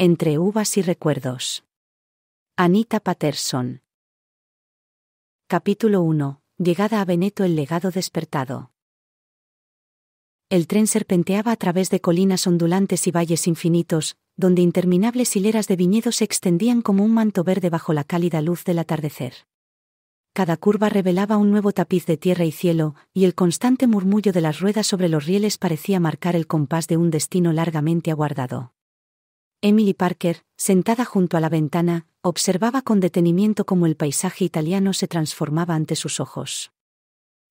Entre uvas y recuerdos. Anita Patterson. Capítulo 1. Llegada a Veneto, el legado despertado. El tren serpenteaba a través de colinas ondulantes y valles infinitos, donde interminables hileras de viñedos se extendían como un manto verde bajo la cálida luz del atardecer. Cada curva revelaba un nuevo tapiz de tierra y cielo, y el constante murmullo de las ruedas sobre los rieles parecía marcar el compás de un destino largamente aguardado. Emily Parker, sentada junto a la ventana, observaba con detenimiento cómo el paisaje italiano se transformaba ante sus ojos.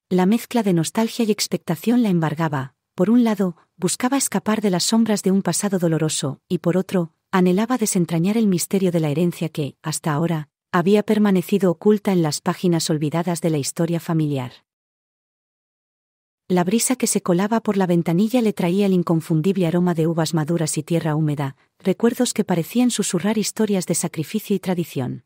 La mezcla de nostalgia y expectación la embargaba. Por un lado, buscaba escapar de las sombras de un pasado doloroso, y por otro, anhelaba desentrañar el misterio de la herencia que, hasta ahora, había permanecido oculta en las páginas olvidadas de la historia familiar. La brisa que se colaba por la ventanilla le traía el inconfundible aroma de uvas maduras y tierra húmeda, recuerdos que parecían susurrar historias de sacrificio y tradición.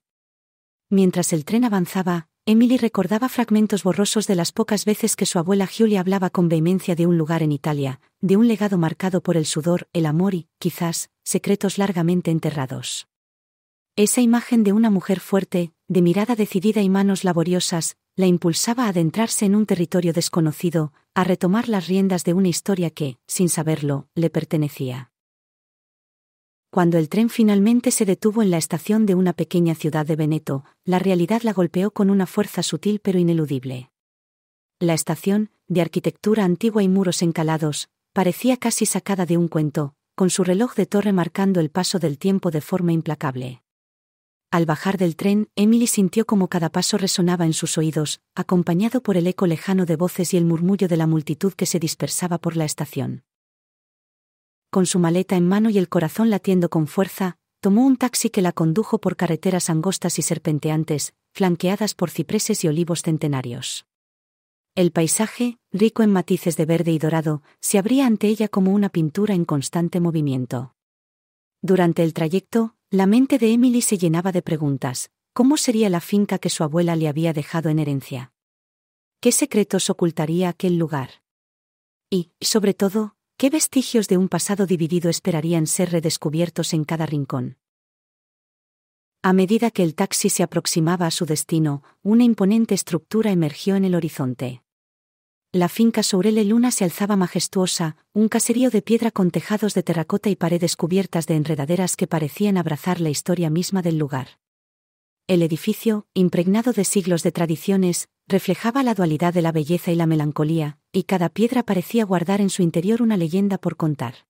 Mientras el tren avanzaba, Emily recordaba fragmentos borrosos de las pocas veces que su abuela Julia hablaba con vehemencia de un lugar en Italia, de un legado marcado por el sudor, el amor y, quizás, secretos largamente enterrados. Esa imagen de una mujer fuerte, de mirada decidida y manos laboriosas, la impulsaba a adentrarse en un territorio desconocido, a retomar las riendas de una historia que, sin saberlo, le pertenecía. Cuando el tren finalmente se detuvo en la estación de una pequeña ciudad de Veneto, la realidad la golpeó con una fuerza sutil pero ineludible. La estación, de arquitectura antigua y muros encalados, parecía casi sacada de un cuento, con su reloj de torre marcando el paso del tiempo de forma implacable. Al bajar del tren, Emily sintió como cada paso resonaba en sus oídos, acompañado por el eco lejano de voces y el murmullo de la multitud que se dispersaba por la estación. Con su maleta en mano y el corazón latiendo con fuerza, tomó un taxi que la condujo por carreteras angostas y serpenteantes, flanqueadas por cipreses y olivos centenarios. El paisaje, rico en matices de verde y dorado, se abría ante ella como una pintura en constante movimiento. Durante el trayecto, la mente de Emily se llenaba de preguntas. ¿Cómo sería la finca que su abuela le había dejado en herencia? ¿Qué secretos ocultaría aquel lugar? Y, sobre todo, ¿qué vestigios de un pasado dividido esperarían ser redescubiertos en cada rincón? A medida que el taxi se aproximaba a su destino, una imponente estructura emergió en el horizonte. La finca Sourelle Luna se alzaba majestuosa, un caserío de piedra con tejados de terracota y paredes cubiertas de enredaderas que parecían abrazar la historia misma del lugar. El edificio, impregnado de siglos de tradiciones, reflejaba la dualidad de la belleza y la melancolía, y cada piedra parecía guardar en su interior una leyenda por contar.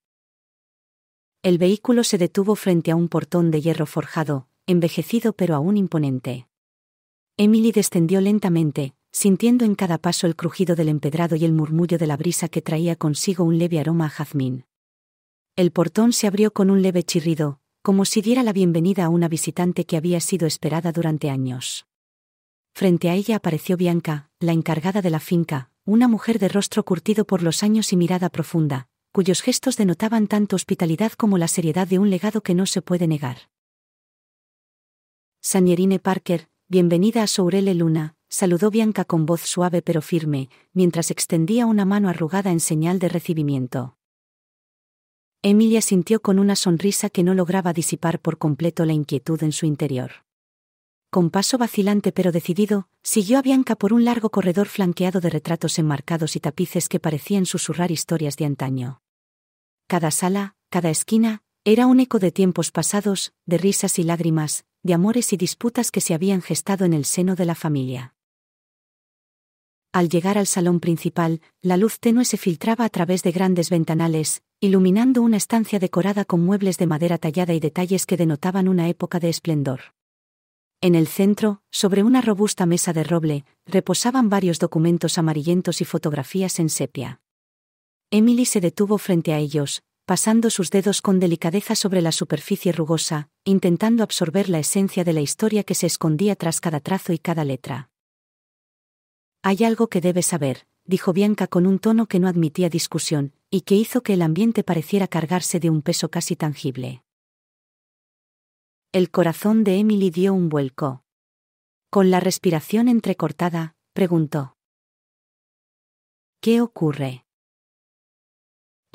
El vehículo se detuvo frente a un portón de hierro forjado, envejecido pero aún imponente. Emily descendió lentamente, sintiendo en cada paso el crujido del empedrado y el murmullo de la brisa que traía consigo un leve aroma a jazmín. El portón se abrió con un leve chirrido, como si diera la bienvenida a una visitante que había sido esperada durante años. Frente a ella apareció Bianca, la encargada de la finca, una mujer de rostro curtido por los años y mirada profunda, cuyos gestos denotaban tanto hospitalidad como la seriedad de un legado que no se puede negar. Signorina Parker, bienvenida a Sourelle Luna, saludó Bianca con voz suave pero firme, mientras extendía una mano arrugada en señal de recibimiento. Emilia sintió con una sonrisa que no lograba disipar por completo la inquietud en su interior. Con paso vacilante pero decidido, siguió a Bianca por un largo corredor flanqueado de retratos enmarcados y tapices que parecían susurrar historias de antaño. Cada sala, cada esquina, era un eco de tiempos pasados, de risas y lágrimas, de amores y disputas que se habían gestado en el seno de la familia. Al llegar al salón principal, la luz tenue se filtraba a través de grandes ventanales, iluminando una estancia decorada con muebles de madera tallada y detalles que denotaban una época de esplendor. En el centro, sobre una robusta mesa de roble, reposaban varios documentos amarillentos y fotografías en sepia. Emily se detuvo frente a ellos, pasando sus dedos con delicadeza sobre la superficie rugosa, intentando absorber la esencia de la historia que se escondía tras cada trazo y cada letra. «Hay algo que debes saber», dijo Bianca con un tono que no admitía discusión, y que hizo que el ambiente pareciera cargarse de un peso casi tangible. El corazón de Emily dio un vuelco. Con la respiración entrecortada, preguntó: «¿Qué ocurre?».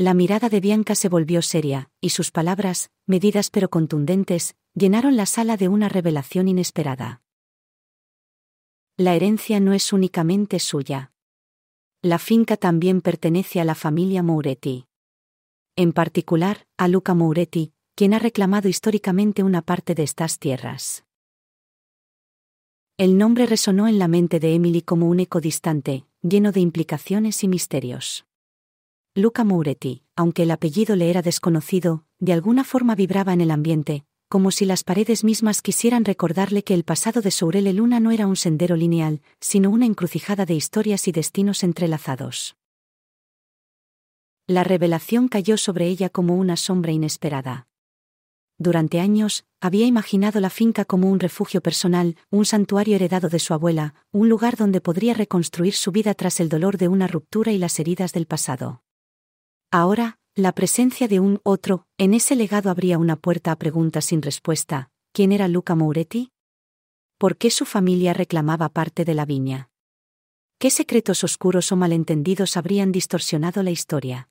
La mirada de Bianca se volvió seria, y sus palabras, medidas pero contundentes, llenaron la sala de una revelación inesperada. La herencia no es únicamente suya. La finca también pertenece a la familia Mouretti. En particular, a Luca Mouretti, quien ha reclamado históricamente una parte de estas tierras. El nombre resonó en la mente de Emily como un eco distante, lleno de implicaciones y misterios. Luca Mouretti, aunque el apellido le era desconocido, de alguna forma vibraba en el ambiente, como si las paredes mismas quisieran recordarle que el pasado de Sourele Luna no era un sendero lineal, sino una encrucijada de historias y destinos entrelazados. La revelación cayó sobre ella como una sombra inesperada. Durante años, había imaginado la finca como un refugio personal, un santuario heredado de su abuela, un lugar donde podría reconstruir su vida tras el dolor de una ruptura y las heridas del pasado. Ahora, la presencia de un otro, en ese legado abría una puerta a preguntas sin respuesta. ¿Quién era Luca Mouretti? ¿Por qué su familia reclamaba parte de la viña? ¿Qué secretos oscuros o malentendidos habrían distorsionado la historia?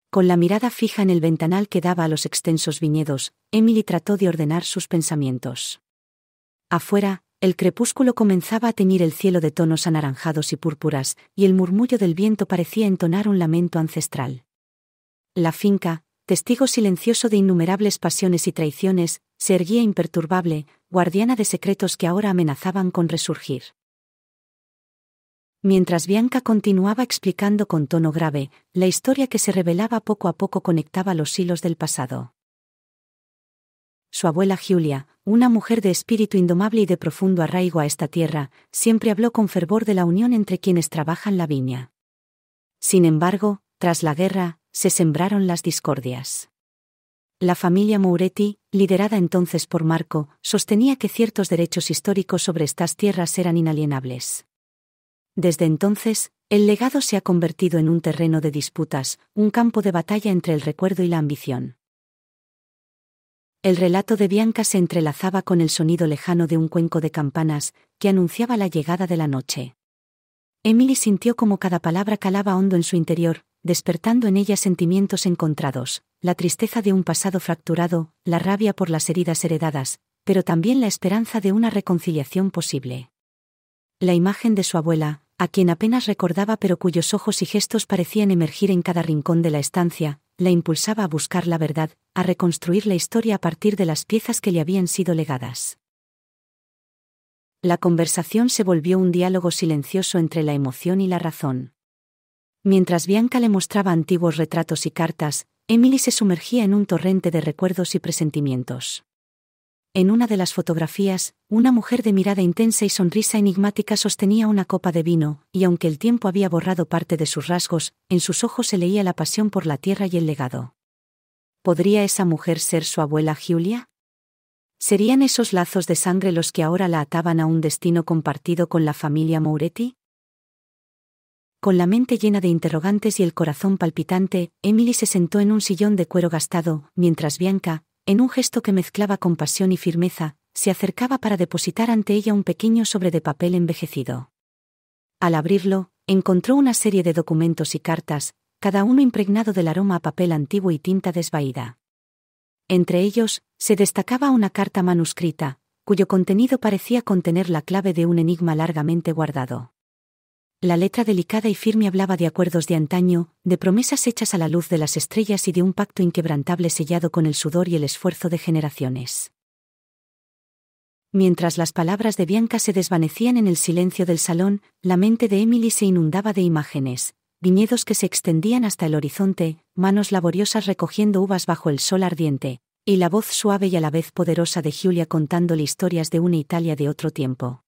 Con la mirada fija en el ventanal que daba a los extensos viñedos, Emily trató de ordenar sus pensamientos. Afuera, el crepúsculo comenzaba a teñir el cielo de tonos anaranjados y púrpuras, y el murmullo del viento parecía entonar un lamento ancestral. La finca, testigo silencioso de innumerables pasiones y traiciones, se erguía imperturbable, guardiana de secretos que ahora amenazaban con resurgir. Mientras Bianca continuaba explicando con tono grave, la historia que se revelaba poco a poco conectaba los hilos del pasado. Su abuela Giulia, una mujer de espíritu indomable y de profundo arraigo a esta tierra, siempre habló con fervor de la unión entre quienes trabajan la viña. Sin embargo, tras la guerra, se sembraron las discordias. La familia Mouretti, liderada entonces por Marco, sostenía que ciertos derechos históricos sobre estas tierras eran inalienables. Desde entonces, el legado se ha convertido en un terreno de disputas, un campo de batalla entre el recuerdo y la ambición. El relato de Bianca se entrelazaba con el sonido lejano de un cuenco de campanas, que anunciaba la llegada de la noche. Emily sintió como cada palabra calaba hondo en su interior, despertando en ella sentimientos encontrados, la tristeza de un pasado fracturado, la rabia por las heridas heredadas, pero también la esperanza de una reconciliación posible. La imagen de su abuela, a quien apenas recordaba pero cuyos ojos y gestos parecían emergir en cada rincón de la estancia, la impulsaba a buscar la verdad, a reconstruir la historia a partir de las piezas que le habían sido legadas. La conversación se volvió un diálogo silencioso entre la emoción y la razón. Mientras Bianca le mostraba antiguos retratos y cartas, Emily se sumergía en un torrente de recuerdos y presentimientos. En una de las fotografías, una mujer de mirada intensa y sonrisa enigmática sostenía una copa de vino, y aunque el tiempo había borrado parte de sus rasgos, en sus ojos se leía la pasión por la tierra y el legado. ¿Podría esa mujer ser su abuela Giulia? ¿Serían esos lazos de sangre los que ahora la ataban a un destino compartido con la familia Mouretti? Con la mente llena de interrogantes y el corazón palpitante, Emily se sentó en un sillón de cuero gastado, mientras Bianca, en un gesto que mezclaba compasión y firmeza, se acercaba para depositar ante ella un pequeño sobre de papel envejecido. Al abrirlo, encontró una serie de documentos y cartas, cada uno impregnado del aroma a papel antiguo y tinta desvaída. Entre ellos, se destacaba una carta manuscrita, cuyo contenido parecía contener la clave de un enigma largamente guardado. La letra delicada y firme hablaba de acuerdos de antaño, de promesas hechas a la luz de las estrellas y de un pacto inquebrantable sellado con el sudor y el esfuerzo de generaciones. Mientras las palabras de Bianca se desvanecían en el silencio del salón, la mente de Emily se inundaba de imágenes, viñedos que se extendían hasta el horizonte, manos laboriosas recogiendo uvas bajo el sol ardiente, y la voz suave y a la vez poderosa de Giulia contándole historias de una Italia de otro tiempo.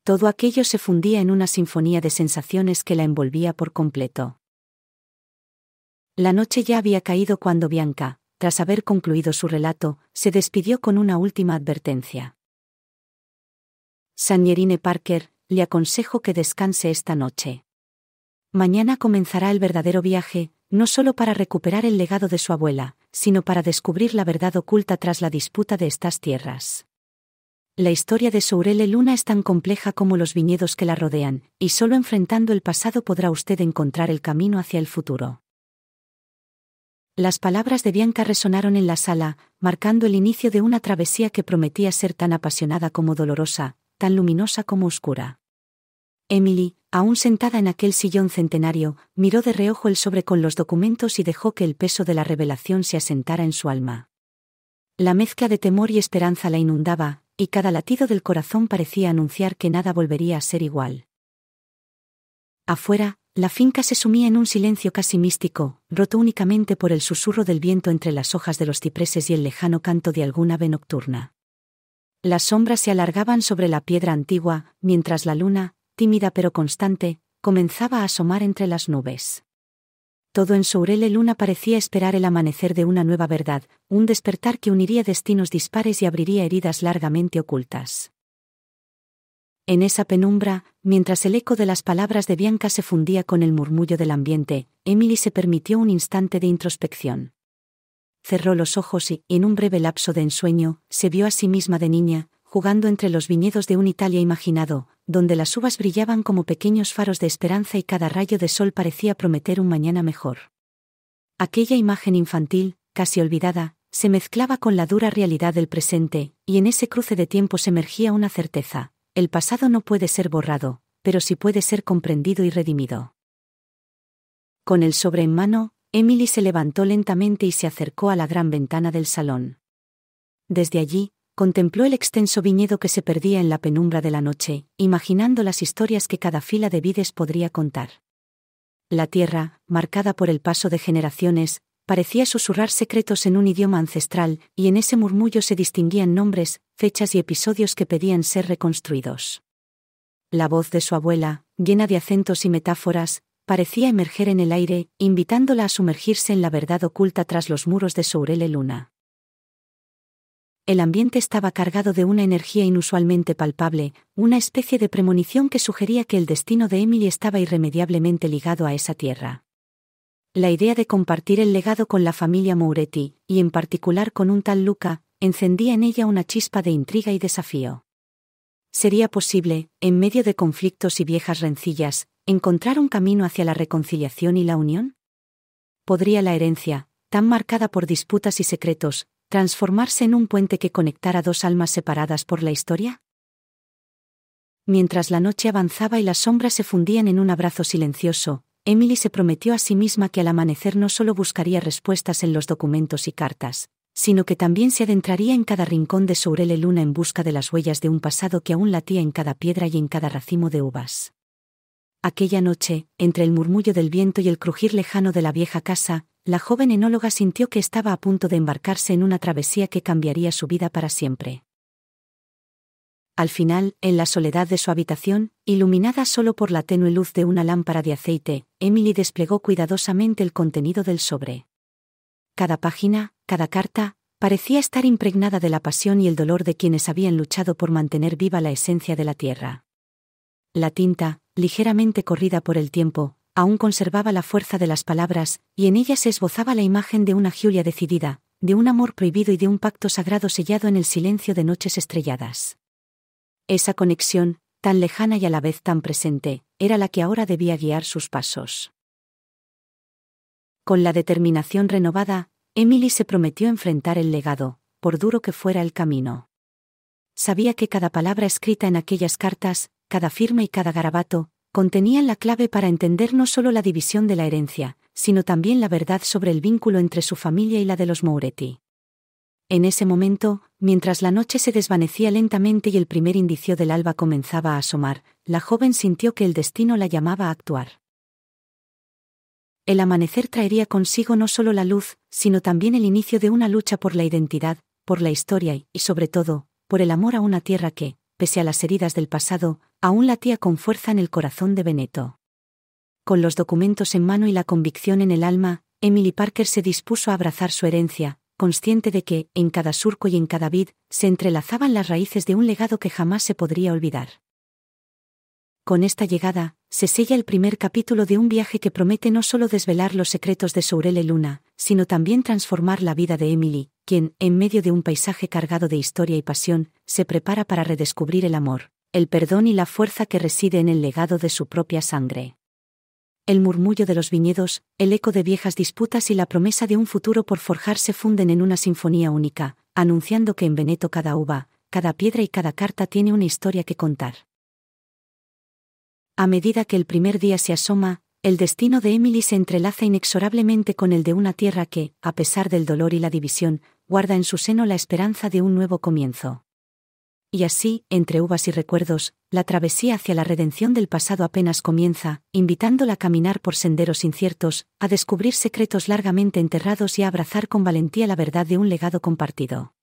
Todo aquello se fundía en una sinfonía de sensaciones que la envolvía por completo. La noche ya había caído cuando Bianca, tras haber concluido su relato, se despidió con una última advertencia. Signorina Parker, le aconsejo que descanse esta noche. Mañana comenzará el verdadero viaje, no solo para recuperar el legado de su abuela, sino para descubrir la verdad oculta tras la disputa de estas tierras. La historia de Sourele Luna es tan compleja como los viñedos que la rodean, y solo enfrentando el pasado podrá usted encontrar el camino hacia el futuro. Las palabras de Bianca resonaron en la sala, marcando el inicio de una travesía que prometía ser tan apasionada como dolorosa, tan luminosa como oscura. Emily, aún sentada en aquel sillón centenario, miró de reojo el sobre con los documentos y dejó que el peso de la revelación se asentara en su alma. La mezcla de temor y esperanza la inundaba, y cada latido del corazón parecía anunciar que nada volvería a ser igual. Afuera, la finca se sumía en un silencio casi místico, roto únicamente por el susurro del viento entre las hojas de los cipreses y el lejano canto de alguna ave nocturna. Las sombras se alargaban sobre la piedra antigua, mientras la luna, tímida pero constante, comenzaba a asomar entre las nubes. Todo en Sourel Luna parecía esperar el amanecer de una nueva verdad, un despertar que uniría destinos dispares y abriría heridas largamente ocultas. En esa penumbra, mientras el eco de las palabras de Bianca se fundía con el murmullo del ambiente, Emily se permitió un instante de introspección. Cerró los ojos y, en un breve lapso de ensueño, se vio a sí misma de niña, jugando entre los viñedos de un Italia imaginado, donde las uvas brillaban como pequeños faros de esperanza y cada rayo de sol parecía prometer un mañana mejor. Aquella imagen infantil, casi olvidada, se mezclaba con la dura realidad del presente, y en ese cruce de tiempos emergía una certeza: el pasado no puede ser borrado, pero sí puede ser comprendido y redimido. Con el sobre en mano, Emily se levantó lentamente y se acercó a la gran ventana del salón. Desde allí, contempló el extenso viñedo que se perdía en la penumbra de la noche, imaginando las historias que cada fila de vides podría contar. La tierra, marcada por el paso de generaciones, parecía susurrar secretos en un idioma ancestral, y en ese murmullo se distinguían nombres, fechas y episodios que pedían ser reconstruidos. La voz de su abuela, llena de acentos y metáforas, parecía emerger en el aire, invitándola a sumergirse en la verdad oculta tras los muros de Sourel Luna. El ambiente estaba cargado de una energía inusualmente palpable, una especie de premonición que sugería que el destino de Emily estaba irremediablemente ligado a esa tierra. La idea de compartir el legado con la familia Moretti, y en particular con un tal Luca, encendía en ella una chispa de intriga y desafío. ¿Sería posible, en medio de conflictos y viejas rencillas, encontrar un camino hacia la reconciliación y la unión? ¿Podría la herencia, tan marcada por disputas y secretos, transformarse en un puente que conectara dos almas separadas por la historia? Mientras la noche avanzaba y las sombras se fundían en un abrazo silencioso, Emily se prometió a sí misma que al amanecer no solo buscaría respuestas en los documentos y cartas, sino que también se adentraría en cada rincón de Sourel Luna en busca de las huellas de un pasado que aún latía en cada piedra y en cada racimo de uvas. Aquella noche, entre el murmullo del viento y el crujir lejano de la vieja casa, la joven enóloga sintió que estaba a punto de embarcarse en una travesía que cambiaría su vida para siempre. Al final, en la soledad de su habitación, iluminada solo por la tenue luz de una lámpara de aceite, Emily desplegó cuidadosamente el contenido del sobre. Cada página, cada carta, parecía estar impregnada de la pasión y el dolor de quienes habían luchado por mantener viva la esencia de la tierra. La tinta, ligeramente corrida por el tiempo, aún conservaba la fuerza de las palabras, y en ella se esbozaba la imagen de una Giulia decidida, de un amor prohibido y de un pacto sagrado sellado en el silencio de noches estrelladas. Esa conexión, tan lejana y a la vez tan presente, era la que ahora debía guiar sus pasos. Con la determinación renovada, Emily se prometió enfrentar el legado, por duro que fuera el camino. Sabía que cada palabra escrita en aquellas cartas, cada firma y cada garabato, contenían la clave para entender no solo la división de la herencia, sino también la verdad sobre el vínculo entre su familia y la de los Moretti. En ese momento, mientras la noche se desvanecía lentamente y el primer indicio del alba comenzaba a asomar, la joven sintió que el destino la llamaba a actuar. El amanecer traería consigo no solo la luz, sino también el inicio de una lucha por la identidad, por la historia y, sobre todo, por el amor a una tierra que, pese a las heridas del pasado, aún latía con fuerza en el corazón de Benetto. Con los documentos en mano y la convicción en el alma, Emily Parker se dispuso a abrazar su herencia, consciente de que, en cada surco y en cada vid, se entrelazaban las raíces de un legado que jamás se podría olvidar. Con esta llegada, se sella el primer capítulo de un viaje que promete no solo desvelar los secretos de Sourel Luna, sino también transformar la vida de Emily, quien, en medio de un paisaje cargado de historia y pasión, se prepara para redescubrir el amor, el perdón y la fuerza que reside en el legado de su propia sangre. El murmullo de los viñedos, el eco de viejas disputas y la promesa de un futuro por forjar se funden en una sinfonía única, anunciando que en Veneto cada uva, cada piedra y cada carta tiene una historia que contar. A medida que el primer día se asoma, el destino de Emily se entrelaza inexorablemente con el de una tierra que, a pesar del dolor y la división, guarda en su seno la esperanza de un nuevo comienzo. Y así, entre uvas y recuerdos, la travesía hacia la redención del pasado apenas comienza, invitándola a caminar por senderos inciertos, a descubrir secretos largamente enterrados y a abrazar con valentía la verdad de un legado compartido.